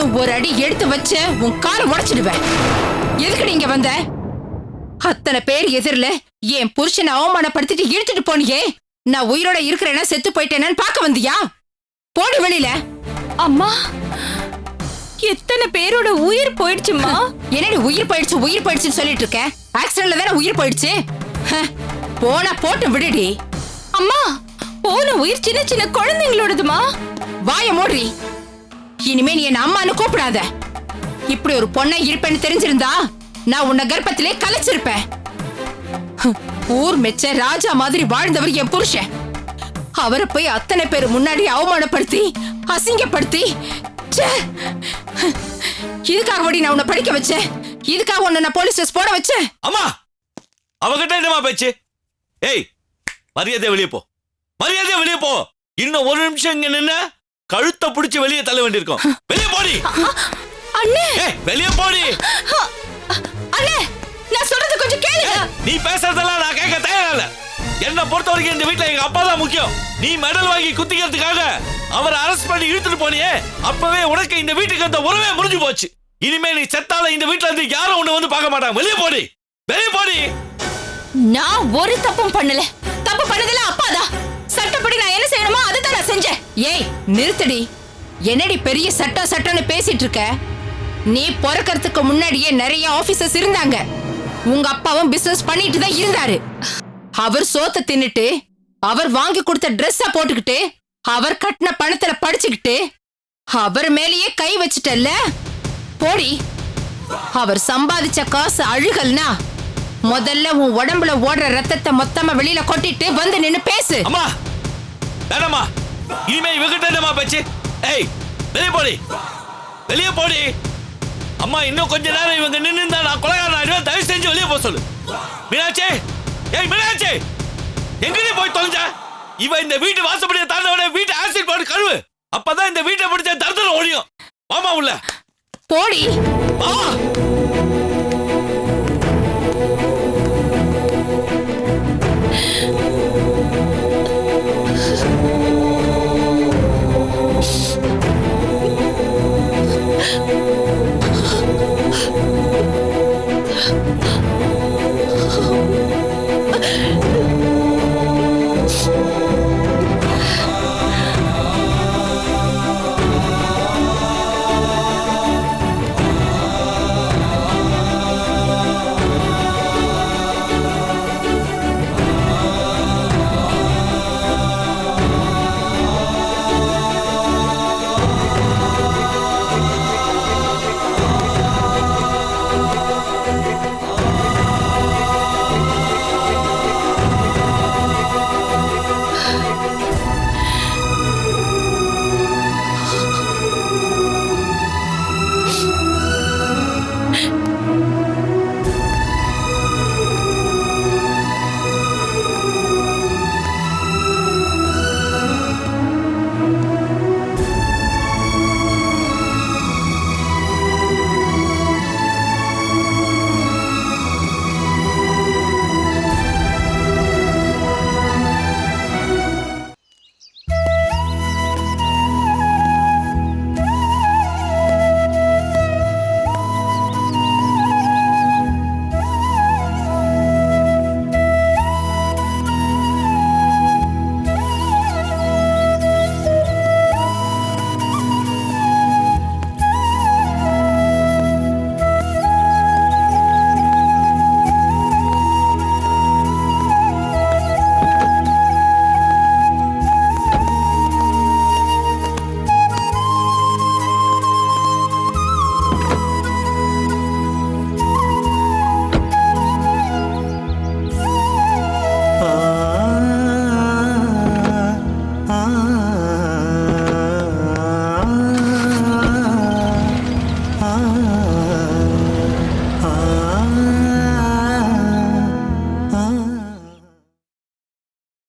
இன்னும் ஒரு அடி எடுத்து வச்சு உன் காலை உடைச்சிடுவேன். எதுக்கு நீங்க வந்த? அத்தனை பேர் எதிரில என் புருஷனை அவமானப்படுத்திட்டு இழுத்துட்டு போனியே, நான் உயிரோட இருக்கிறேன்னா செத்து போயிட்டேன்னு பார்க்க வந்தியா? போடி வெளியில. அம்மா, எத்தனை பேரோட உயிர் போயிடுச்சுமா. என்னடி உயிர் போயிடுச்சுன்னு சொல்லிட்டு இருக்க? ஆக்சிடென்ட்ல தானே உயிர் போயிடுச்சு. போனா போட்டு விடுடி. அம்மா, போன உயிர் சின்ன சின்ன குழந்தைங்களோடதுமா. வாய மூடி. இனிமே நீ என்ன அம்மான்னு கூப்பிடாத. இப்படி ஒரு பொண்ணை இருப்பேன்னு தெரிஞ்சிருந்தா நான் உன்னை கர்ப்பத்திலே கலைச்சிருப்பேன். ஊர் மெச்ச ராஜா மாதிரி வாழ்ந்தவர் என் புருஷன். அவரை போய் அத்தனை பேர் முன்னாடி அவமானப்படுத்தி அசிங்கப்படுத்தி, இதுக்காக நான் உன்னை படிக்க வச்சேன். இதுக்காக உன்னை நான் போலீஸ் கேஸ் போட வச்சேன். அம்மா, அவகிட்ட என்னமா பேச்சு? ஏய், மரியாதை வெளியே போ, மரியாதை வெளியே போ. இன்னும் ஒரு நிமிஷம் இங்க நின்னு கழுத்தை பிடிச்சு வெளியே தள்ள வேண்டியிருக்கும். வெளியே போடி அண்ணே. வெளியே போடி அண்ணே, நான் சொல்றது கொஞ்சம் கேளுங்க. நீ பேசுறதெல்லாம் நான் கேட்க தயாரில்ல. என்ன பொறுத்த வரைக்கும் இந்த வீட்டுல எங்க அப்பா தான் முக்கியம். நீ மெடல் வாங்கி குத்திக்கிறதுக்காக அவரை அரெஸ்ட் பண்ணி இழுத்துட்டு போனியே, அப்பவே உனக்கு இந்த வீட்டுக்கு அந்த உறவே முடிஞ்சு போச்சு. இனிமே நீ செத்தால இந்த வீட்டுல இருந்து யாரும் உன்னை வந்து பார்க்க மாட்டாங்க. வெளியே போடி, வெளியே போடி. நான் ஒரு தப்பும் பண்ணல. தப்பு பண்ணதெல்லாம் அப்பாதான். சட்டப்படி நான் என்ன செய்யணுமோ அதுதான் நான் செஞ்சேன். ஏய் நிறுத்தடி. என்னடி பெரிய சட்டம்னு பேசிட்டு இருக்க? நீ பிறக்கிறதுக்கு முன்னாடியே நிறைய ஆபீசர்ஸ் இருந்தாங்க. உங்க அப்பாவும் பிசினஸ் பண்ணிட்டு தான் இருந்தாரு. அவர் சோத்த தின்னுட்டு, அவர் வாங்கி கொடுத்த ட்ரெஸ்ஸ போட்டுக்கிட்டு, அவர் கட்டின பணத்துல படிச்சுக்கிட்டு, அவர் மேலேயே கை வச்சுட்டல்ல. போடி. அவர் சம்பாதிச்ச காசு அழுகல்னா முதல்ல உன் உடம்புல ஓடுற ரத்தத்தை மொத்தமா வெளியில கொட்டிட்டு வந்து நின்னு பேசு. அம்மா, வேணாமா. இனிமே இவகிட்ட என்னமா பேச்சு? ஏய், வெளியே போடி, வெளியே போடி. அம்மா, இன்னும் கொஞ்ச நேரம் இவங்க நின்று நான் கொலைகாரன் ஆயிடுவேன். தயவு செஞ்சு வெளியே போக சொல்லு. மீனாட்சி, ஏய் மீனாட்சி, எங்கடி போய் தொலைஞ்ச? இவ இந்த வீட்டு வாசப்படியை தாண்டவனே வீட்டு ஆசிட் போட்டு கழுவு. அப்பதான் இந்த வீட்டை பிடிச்ச தரத்துல ஓடியும். மாமா உள்ள போடி. மாமா,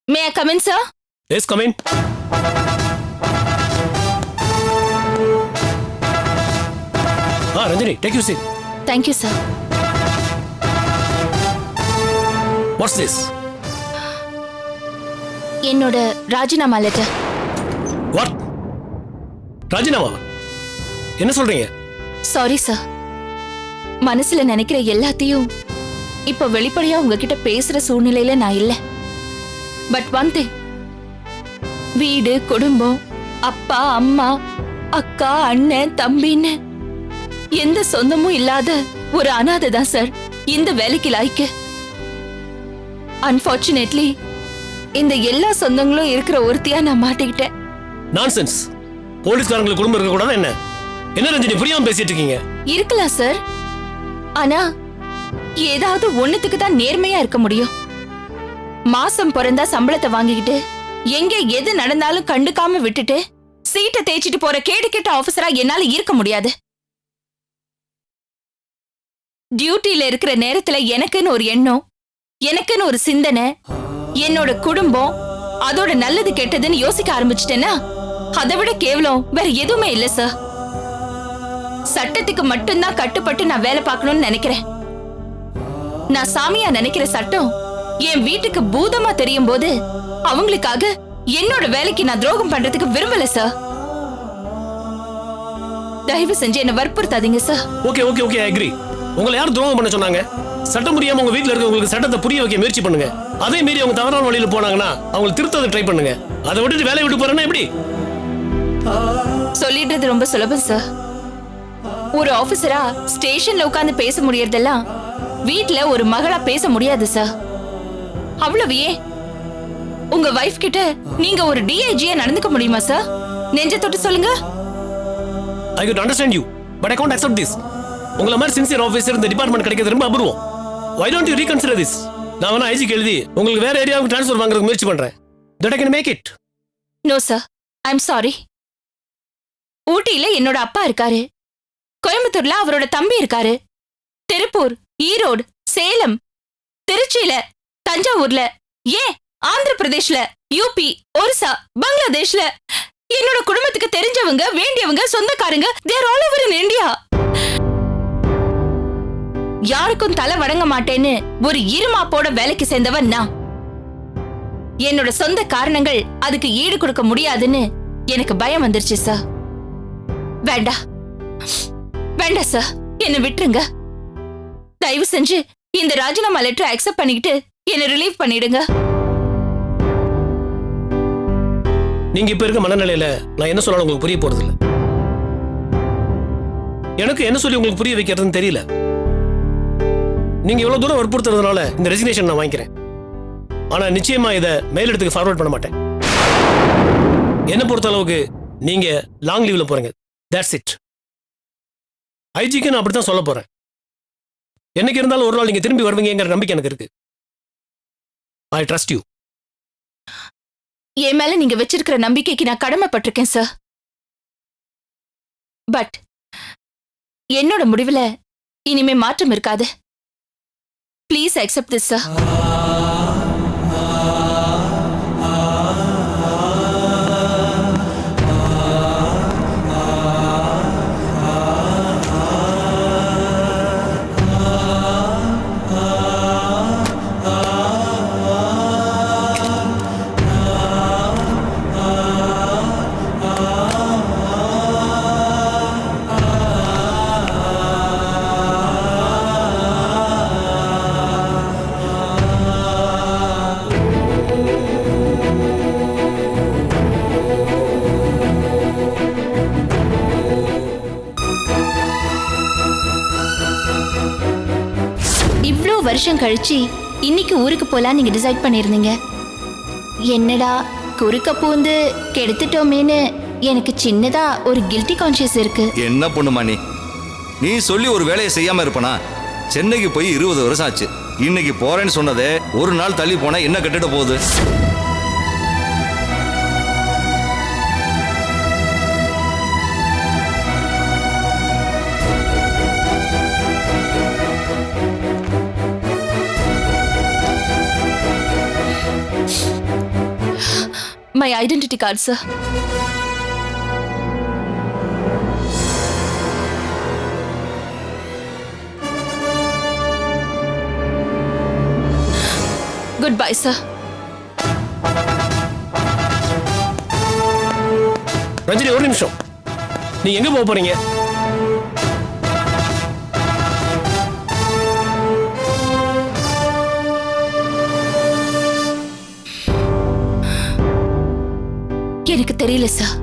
May I come in, sir? Yes, come in. Ranjani, take your seat. Thank you, sir. What's this? என்னோட ராஜினாமா லெட்டர். What? ராஜினாமா? என்ன சொல்றீங்க? Sorry sir. மனசுல நினைக்கிற எல்லாத்தையும் இப்ப வெளிப்படையா உங்ககிட்ட பேசுற சூழ்நிலையில நான் இல்ல. பட் ஒன் திங், வீடு, குடும்பம், அப்பா, அம்மா, அக்கா, அண்ணன், தம்பின்னு எந்த சொந்தமும் இல்லாத ஒரு அனாதை தான் சார் இந்த வேலைக்கு லாய்க்கு. அன்பார்ச்சுனேட்லி இந்த எல்லா சொந்தங்களும் இருக்கிற ஒருத்தியா நான் மாட்டிக்கிட்டேன். நான்சென்ஸ். போலீஸ்காரங்களுக்கு குடும்பம் இருக்க கூடாது என்ன? என்ன ரஞ்சினி புரியாம பேசிட்டு இருக்கீங்க? இருக்கலாம் சார். ஆனா ஏதாவது ஒண்ணுத்துக்கு தான் நேர்மையா இருக்க முடியும். மாசம் பிறந்தா சம்பளத்தை வாங்கிக்கிட்டு எங்க எது நடந்தாலும் கண்டுக்காம விட்டுட்டு சீட்டை தேய்ச்சிட்டு போற கேடு கெட்ட ஆபீசரா என்னால இருக்க முடியாது. டியூட்டில இருக்கிற நேரத்துல எனக்குன்னு ஒரு எண்ணம், எனக்குன்னு ஒரு சிந்தனை, என்னோட குடும்பம், அதோட நல்லது கெட்டதுன்னு யோசிக்க ஆரம்பிச்சிட்டேன்னா அதை விட கேவலம் வேற எதுவுமே இல்ல சார். சட்டத்துக்கு மட்டும்தான் கட்டுப்பட்டு நான் வேலை பார்க்கணும்னு நினைக்கிறேன். நான் சாமியா நினைக்கிற சட்டம் என் வீட்டுக்கு பூதமா தெரியும் போது அவங்களுக்காக என்னோட வேலைக்கு நான் துரோகம் பண்றதுக்கு விரும்பல சார். தயவு செஞ்சு என்ன வற்புறுத்தாதீங்க sir. Okay okay okay, I agree. உங்களை யார் துரோகம் பண்ண சொன்னாங்க? சட்டம் புரியாம உங்க வீட்ல இருக்க உங்களுக்கு சட்டத்தை புரிய வைக்க முயற்சி பண்ணுங்க. அதே மீறி அவங்க தவறான வழியில போனாங்கன்னா அவங்களை திருத்ததை ட்ரை பண்ணுங்க. அதை விட்டுட்டு வேலையை விட்டு போறேன்னா எப்படி? சொல்லிடுறது ரொம்ப சுலபம் சார். ஒரு ஆபீசரா ஸ்டேஷன்ல உட்கார்ந்து பேச முடியறதெல்லாம் வீட்ல ஒரு மகளா பேச முடியாது சார். அவ்வளவு ஏன் உங்க வைஃப் கிட்ட நீங்க ஒரு டிஐஜியா நடந்துக்க முடியுமா சார்? நெஞ்ச தொட்டு சொல்லுங்க. I could understand you, but I can't accept this. உங்கள மாதிரி சின்சியர் ஆபீசர் இந்த டிபார்ட்மெண்ட் கிடைக்கிறது ரொம்ப அபூர்வம். Why don't you reconsider this? நான் வேணா ஐஜிக்கு எழுதி உங்களுக்கு வேற ஏரியாவுக்கு ட்ரான்ஸ்ஃபர் வாங்குறதுக்கு முயற்சி பண்றேன். That I can make it. No sir, I am sorry. ஊட்டியில என்னோட அப்பா இருக்காரு, கோயம்புத்தூர்ல அவரோட தம்பி இருக்காரு, திருப்பூர், ஈரோடு, சேலம், திருச்சியில, தஞ்சாவூர்ல, ஏன் ஆந்திர பிரதேஷ்ல, யூபி, ஒரிசா, பங்களாதேஷ்ல என்னோட குடும்பத்துக்கு தெரிஞ்சவங்க, வேண்டியவங்க, சொந்தக்காரங்க, they are all over in India. யாருக்கும் தலை வணங்க மாட்டேன்னு ஒரு இருமாப்போட வேலைக்கு சேர்ந்தவன் நான். என்னோட சொந்த காரணங்கள் அதுக்கு ஈடு கொடுக்க முடியாதுன்னு எனக்கு பயம் வந்துருச்சு சார். வேண்டாம் வேண்டாம் சார், என்ன விட்டுருங்க. தயவு செஞ்சு இந்த ராஜினாமா லெட்டரை அக்செப்ட் பண்ணிக்கிட்டு என்ன ரிலீவ் பண்ணிடுங்க. நீங்க இப்ப இருக்க மனநிலையில நான் என்ன சொன்னாலும் உங்களுக்கு புரிய போறது இல்ல. எனக்கு என்ன சொல்லி உங்களுக்கு புரிய வைக்கிறதுன்னு தெரியல. நீங்க இவ்வளவு தூரம் வற்புறுத்துறதுனால இந்த ரெசிக்னேஷன் நான் வாங்கிக்கிறேன். ஆனா நிச்சயமா இதை மேலிடத்துக்கு ஃபார்வர்ட் பண்ண மாட்டேன். என்ன பொறுத்த அளவுக்கு நீங்க லாங் லீவ்ல போறீங்க. That's it. ஐஜிக்கு நான் அப்படித்தான் சொல்ல போறேன். என்னைக்கு இருந்தாலும் ஒரு நாள் நீங்க திரும்பி வருவீங்கிற நம்பிக்கை எனக்கு இருக்கு. I trust you. என் மேல நீங்க வச்சிருக்கிற நம்பிக்கைக்கு நான் கடமைப்பட்டிருக்கேன் சார். பட் என்னோட முடிவுல இனிமே மாற்றம் இருக்காது. Please accept this sir. வருஷம் கழிச்சு இன்னைக்கு ஊருக்கு போலாம் நீங்க டிசைட் பண்ணிருந்தீங்க. என்னடா குறுக்க பூந்து கெடுத்துட்டோமேன்னு எனக்கு சின்னதா ஒரு கில்ட்டி கான்ஷியஸ் இருக்கு. என்ன பொண்ணுமா நீ சொல்லி ஒரு வேலையை செய்யாம இருப்பனா? சென்னைக்கு போய் 20 வருஷம் ஆச்சு. இன்னைக்கு போறேன்னு சொன்னதே ஒரு நாள் தள்ளி போனா என்ன கட்டிட போகுது? My identity card, sir. Goodbye, sir. Ranjini ஒரு நிமிஷம். நீ எங்க போக போறீங்க? தெரியல சார்.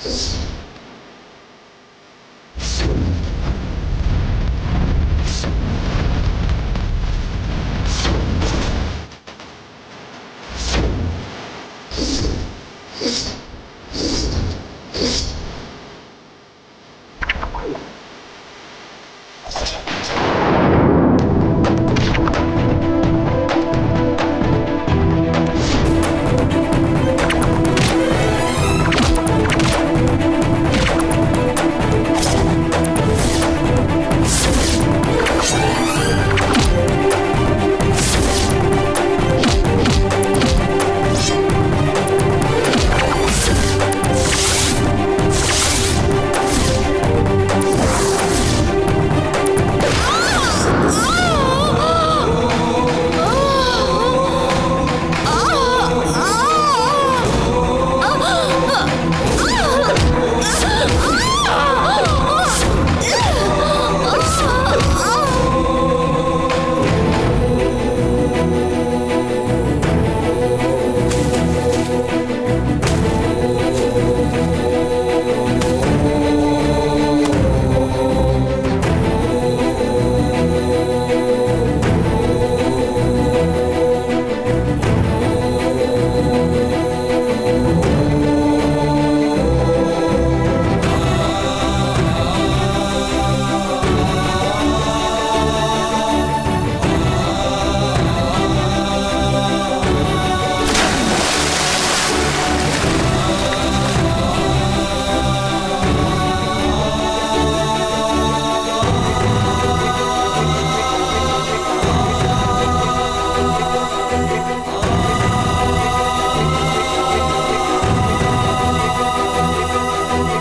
you